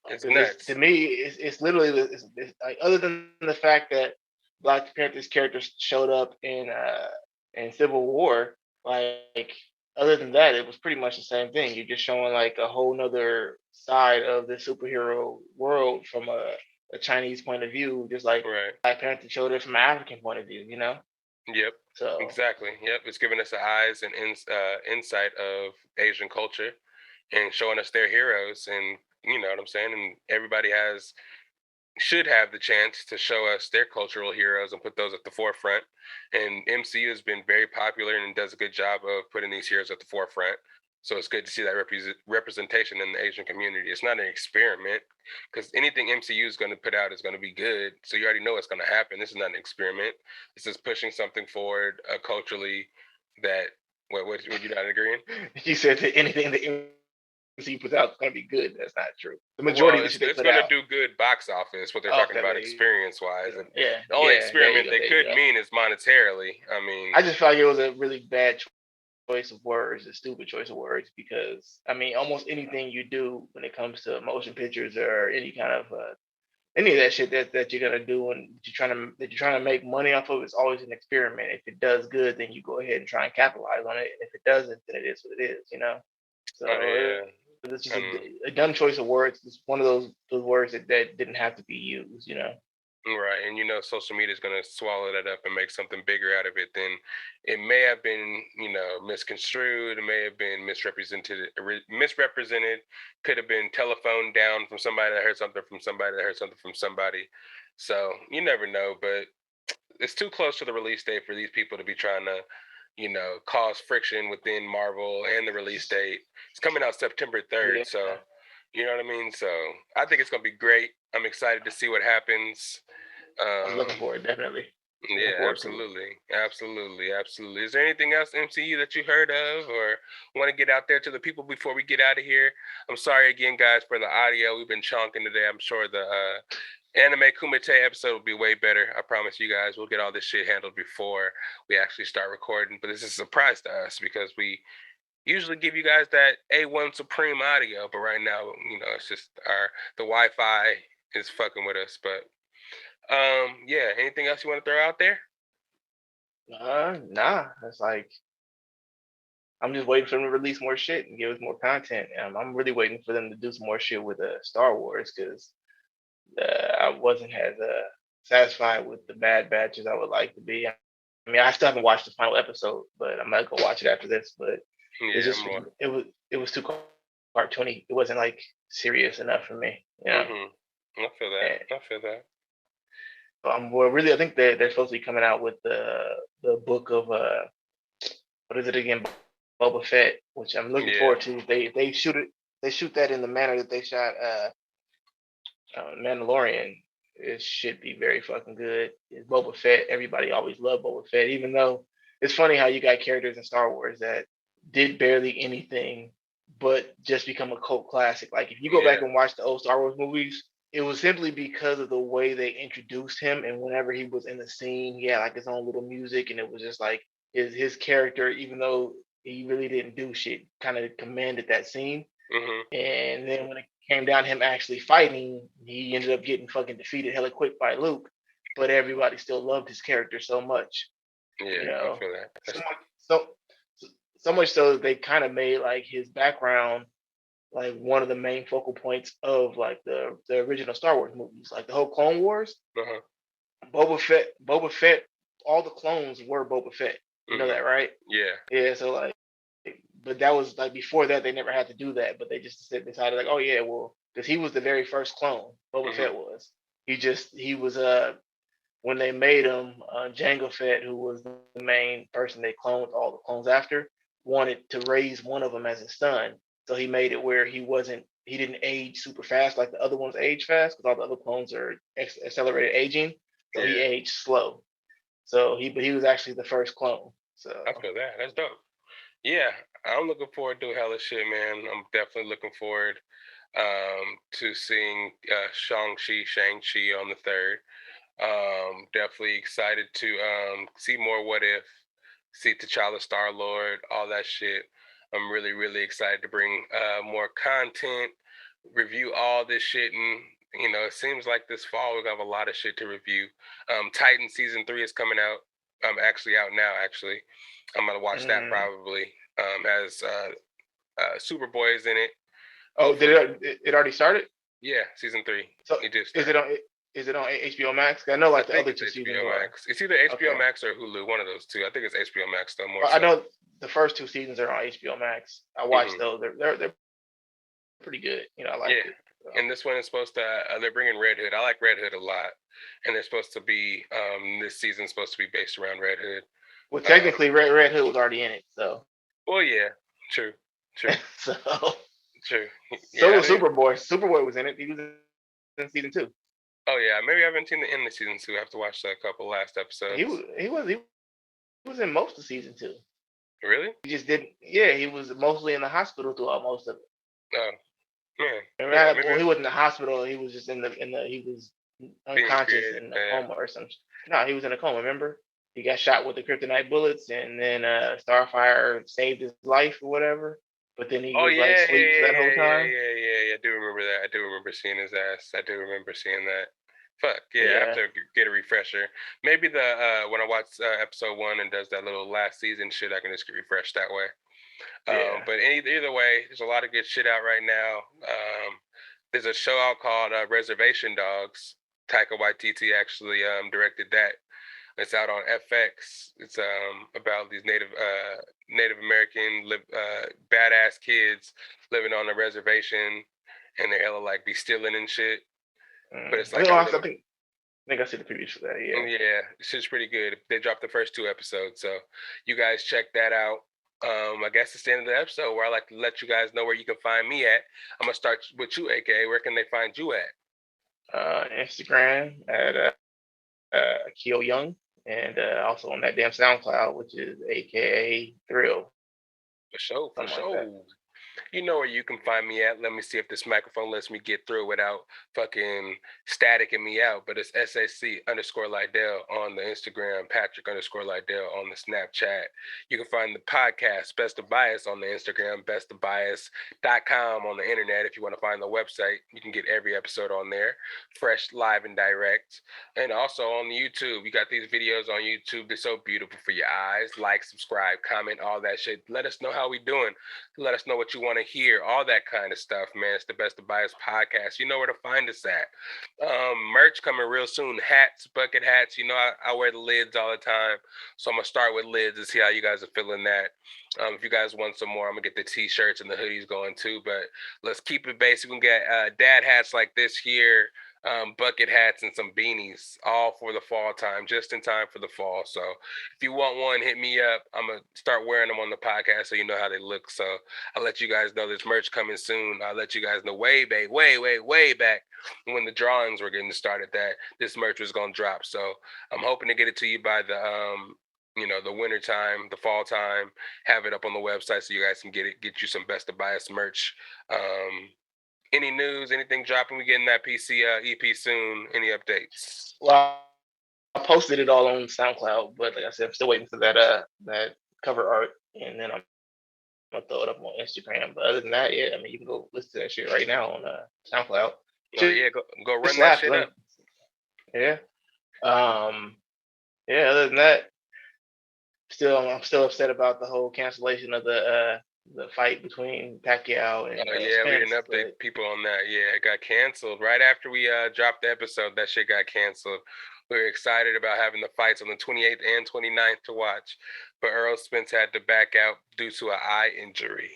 It's because it's to nuts. me, it's literally it's like other than the fact that Black Panther's character showed up in Civil War, like other than that, it was pretty much the same thing. You're just showing like a whole nother side of the superhero world from a Chinese point of view, just like Right. Black Panther showed it from an African point of view. Yep. So Exactly. Yep. It's giving us the eyes and insight of Asian culture and showing us their heroes, and you know what I'm saying. And everybody should have the chance to show us their cultural heroes and put those at the forefront. And MCU has been very popular and does a good job of putting these heroes at the forefront. So it's good to see that representation in the Asian community. It's not an experiment because anything MCU is going to put out is going to be good. So you already know what's going to happen. This is not an experiment. This is pushing something forward culturally that, what you not agreeing? you said that anything that MCU puts out is going to be good. That's not true. The majority Well, of the it's shit they it's put going to out. do good box office. What they're Oh, talking okay, about there you experience wise, go. and Yeah, the only yeah, there you experiment go, they there you could go. mean is monetarily. I mean, I just felt like it was a really bad choice of words, a stupid choice of words, because I mean, almost anything you do when it comes to motion pictures or any kind of any of that shit that you're gonna do and you're trying to make money off of, it's always an experiment. If it does good, then you go ahead and try and capitalize on it. And if it doesn't, then it is what it is. So yeah, it's just um, a dumb choice of words. It's one of those words that didn't have to be used. right. And social media is going to swallow that up and make something bigger out of it. Then it may have been, misconstrued. It may have been misrepresented. Could have been telephoned down from somebody that heard something from somebody that heard something from somebody. So you never know, but it's too close to the release date for these people to be trying to, cause friction within Marvel and the release date. It's coming out September 3rd, Yeah, so you know what I mean. So I think it's gonna be great. I'm excited to see what happens. I'm looking Um, forward, definitely looking yeah, forward to it. absolutely. Is there anything else MCU that you heard of or want to get out there to the people before we get out of here? I'm sorry again, guys, for the audio. We've been chonking today. I'm sure the Anime Kumite episode will be way better. I promise you guys. We'll get all this shit handled before we actually start recording. But this is a surprise to us because we usually give you guys that A1 Supreme audio, but right now, it's just the Wi-Fi is fucking with us. But yeah. Anything else you want to throw out there? Nah, it's like I'm just waiting for them to release more shit and give us more content. I'm really waiting for them to do some more shit with Star Wars because I wasn't as satisfied with the Bad Batch as I would like to be. I mean, I still haven't watched the final episode, but I'm gonna go watch it after this. But it's Yeah, just more. it was too cartoony. It wasn't like serious enough for me, you know. I feel that. And, I feel that. well, really, I think they're supposed to be coming out with the book of what is it again, Boba Fett, which I'm looking Yeah. forward to. They shoot that in the manner that they shot Mandalorian. It should be very fucking good. It's Boba Fett. Everybody always loved Boba Fett, even though it's funny how you got characters in Star Wars that did barely anything but just become a cult classic. Like if you go back and watch the old Star Wars movies, it was simply because of the way they introduced him, and whenever he was in the scene, he had like his own little music, and it was just like his character, even though he really didn't do shit, kind of commanded that scene. And then when it came down to him actually fighting, he ended up getting fucking defeated hella quick by Luke. But everybody still loved his character so much. Yeah, you know, I feel that. So much so that they kind of made like his background like one of the main focal points of like the original Star Wars movies, like the whole Clone Wars. Boba Fett, all the clones were Boba Fett. You know that, right? Yeah. So like, but that was like before that they never had to do that, but they just decided like, oh yeah, well, because he was the very first clone. Boba Fett was. He was when they made him, Jango Fett, who was the main person they cloned all the clones after, wanted to raise one of them as his son. So he made it where he didn't age super fast like the other ones age fast because all the other clones are accelerated aging. So he aged slow. So he was actually the first clone. So I feel that. That's dope. Yeah, I'm looking forward to hella shit, man. I'm definitely looking forward to seeing Shang-Chi on the 3rd. Definitely excited to see more What If, see T'Challa, Star-Lord, all that shit. I'm really, really excited to bring more content, review all this shit, and it seems like this fall we have a lot of shit to review. Titan season 3 is coming out. Actually out now. Actually, I'm gonna watch that probably. Has Superboy's in it. Oh, did it already started? Yeah, season 3. So is it on HBO Max? I know like the other two seasons HBO Max. It's either HBO Max or Hulu, one of those two. I think it's HBO Max though. I know the first 2 seasons are on HBO Max. I watched those. They're pretty good. I like it. So. And this one is supposed to. They're bringing Red Hood. I like Red Hood a lot, and they're supposed to be. This season's supposed to be based around Red Hood. Well, technically, Red Hood was already in it. So. Well, yeah, true. So. True. So was Superboy. Superboy was in it. He was in season 2. Oh yeah, maybe I haven't seen the end of season 2. I have to watch a couple last episodes. He was in most of season 2. Really? He just didn't. Yeah, he was mostly in the hospital throughout most of it. Oh, man. Well, he wasn't in the hospital. He was just he was unconscious in a coma or something. No, he was in a coma. Remember, he got shot with the kryptonite bullets, and then Starfire saved his life or whatever. But then he was asleep that whole time. Yeah. I do remember that. I do remember seeing his ass. I do remember seeing that. Fuck yeah! I have to get a refresher. Maybe when I watch episode 1 and does that little last season shit, I can just get refreshed that way. But either way, there's a lot of good shit out right now. There's a show out called Reservation Dogs. Taika Waititi actually directed that. It's out on FX. It's about these Native American badass kids living on a reservation, and they're hella like be stealing and shit. But it's like I think I see the previews for that. Yeah, it's just pretty good. They dropped the first 2 episodes, so you guys check that out. I guess it's the end of the episode where I like to let you guys know where you can find me at. I'm gonna start with you, aka. Where can they find you at? Instagram at Akil Young, and also on that damn SoundCloud, which is aka Thrill. For sure. Like You know where you can find me at. Let me see if this microphone lets me get through without fucking staticking me out. But it's SAC_Lydell on the Instagram, Patrick_Lydell on the Snapchat. You can find the podcast, Best of Bias, on the Instagram, bestofbias.com on the internet. If you want to find the website, you can get every episode on there, fresh, live, and direct. And also on the YouTube, you got these videos on YouTube. They're so beautiful for your eyes. Like, subscribe, comment, all that shit. Let us know how we doing. Let us know what you want to hear, all that kind of stuff, man. It's the Best of Bias podcast. You know where to find us at. Merch coming real soon. Hats, bucket hats. You know, I wear the lids all the time. So I'm going to start with lids and see how you guys are feeling that. If you guys want some more, I'm going to get the t-shirts and the hoodies going too. But let's keep it basic. We can get dad hats like this here. Bucket hats and some beanies, all for the fall time, just in time for the fall. So if you want one, hit me up. I'm going to start wearing them on the podcast so you know how they look. So I'll let you guys know there's merch coming soon. I'll let you guys know way back when the drawings were getting started that this merch was going to drop. So I'm hoping to get it to you by the winter time, the fall time, have it up on the website so you guys can get you some Best of Bias merch. Any news, anything dropping? We getting that PC EP soon. Any updates? Well, I posted it all on SoundCloud, but like I said, I'm still waiting for that cover art, and then I'm gonna throw it up on Instagram. But other than that, yeah, I mean, you can go listen to that shit right now on SoundCloud. Oh yeah, go run that shit up. Yeah. Yeah. Other than that, I'm still upset about the whole cancellation of the fight between Pacquiao and we Spence, didn't update people on that. Yeah, it got canceled right after we dropped the episode. That shit got canceled. We were excited about having the fights on the 28th and 29th to watch, but Earl Spence had to back out due to an eye injury.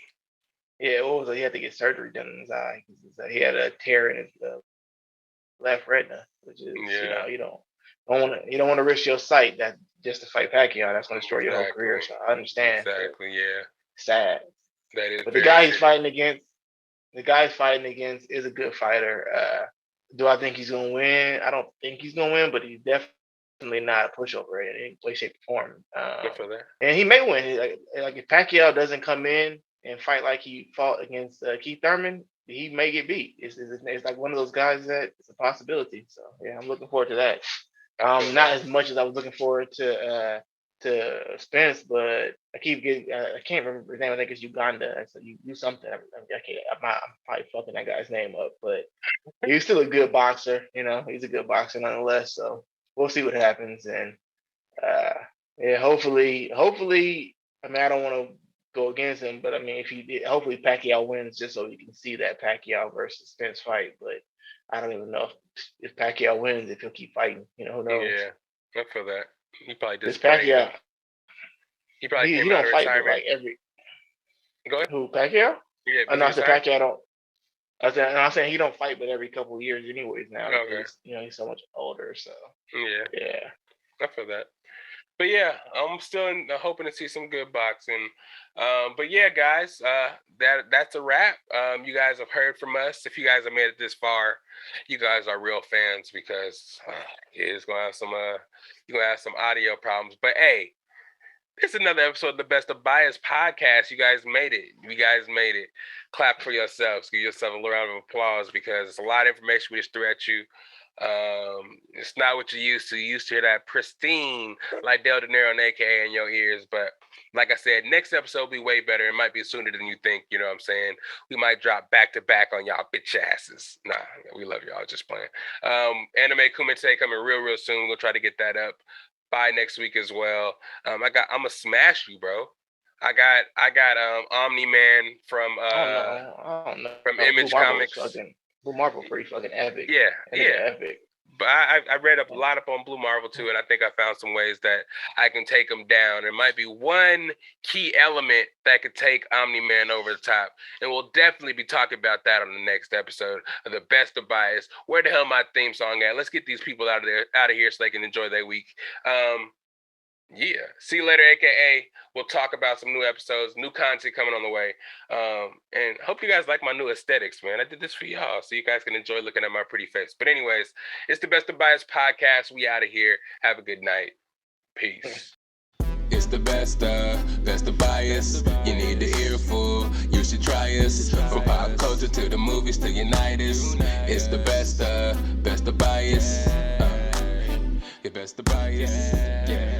Yeah, he had to get surgery done in his eye. He had a tear in his left retina, which is you don't want to risk your sight that just to fight Pacquiao. That's going to destroy your whole career. So I understand. Exactly. Yeah. Sad. That is. But the guy he's fighting against is a good fighter. Do I think he's gonna win? I don't think he's gonna win, but he's definitely not a pushover in any way, shape, or form. Good for that. And he may win. Like if Pacquiao doesn't come in and fight like he fought against Keith Thurman, he may get beat. It's like one of those guys that it's a possibility. So yeah, I'm looking forward to that. Not as much as I was looking forward to Spence, but I keep getting I can't remember his name. I think it's Uganda. So you do something. I'm probably fucking that guy's name up, but he's still a good boxer. You know, he's a good boxer nonetheless. So we'll see what happens. And hopefully. I mean, I don't want to go against him, but I mean, hopefully Pacquiao wins just so you can see that Pacquiao versus Spence fight. But I don't even know if Pacquiao wins if he'll keep fighting. You know, who knows? Yeah, I feel that. He probably just Pacquiao. He probably he came don't out of fight retirement. like every. Go ahead. Who, Pacquiao? Yeah, I said Pacquiao don't. I'm saying he don't fight but every couple of years anyways now. Okay. Because, he's so much older. So yeah, I feel that. But yeah, I'm still hoping to see some good boxing. But yeah, guys, that's a wrap. You guys have heard from us. If you guys have made it this far, you guys are real you're gonna have some audio problems. But hey, it's another episode of the Best of Bias podcast. You guys made it. Clap for yourselves. Give yourself a round of applause because it's a lot of information we just threw at you. It's not what you used to. You used to hear that pristine Lydell Dinero and AKA in your ears. But like I said, next episode will be way better. It might be sooner than you think. You know what I'm saying? We might drop back to back on y'all bitch asses. Nah, we love y'all. Just playing. Anime Kumite coming real soon. We'll try to get that up by next week as well. I'm gonna smash you, bro. I got Omni-Man from from Image Comics. Blue Marvel pretty fucking epic. Yeah. Epic. But I read up a lot up on Blue Marvel too, and I think I found some ways that I can take them down. There might be one key element that could take Omni-Man over the top, and we'll definitely be talking about that on the next episode of the Best of Bias. Where the hell my theme song at? Let's get these people out of here so they can enjoy their week. Yeah. See you later, AKA. We'll talk about some new episodes, new content coming on the way. And hope you guys like my new aesthetics, man. I did this for y'all so you guys can enjoy looking at my pretty face. But anyways, it's the Best of Bias podcast. We out of here. Have a good night. Peace. It's the best of bias. You need the earful. You should try us. From pop culture to the movies to unite us. It's the best of bias. Your best of bias. Yeah.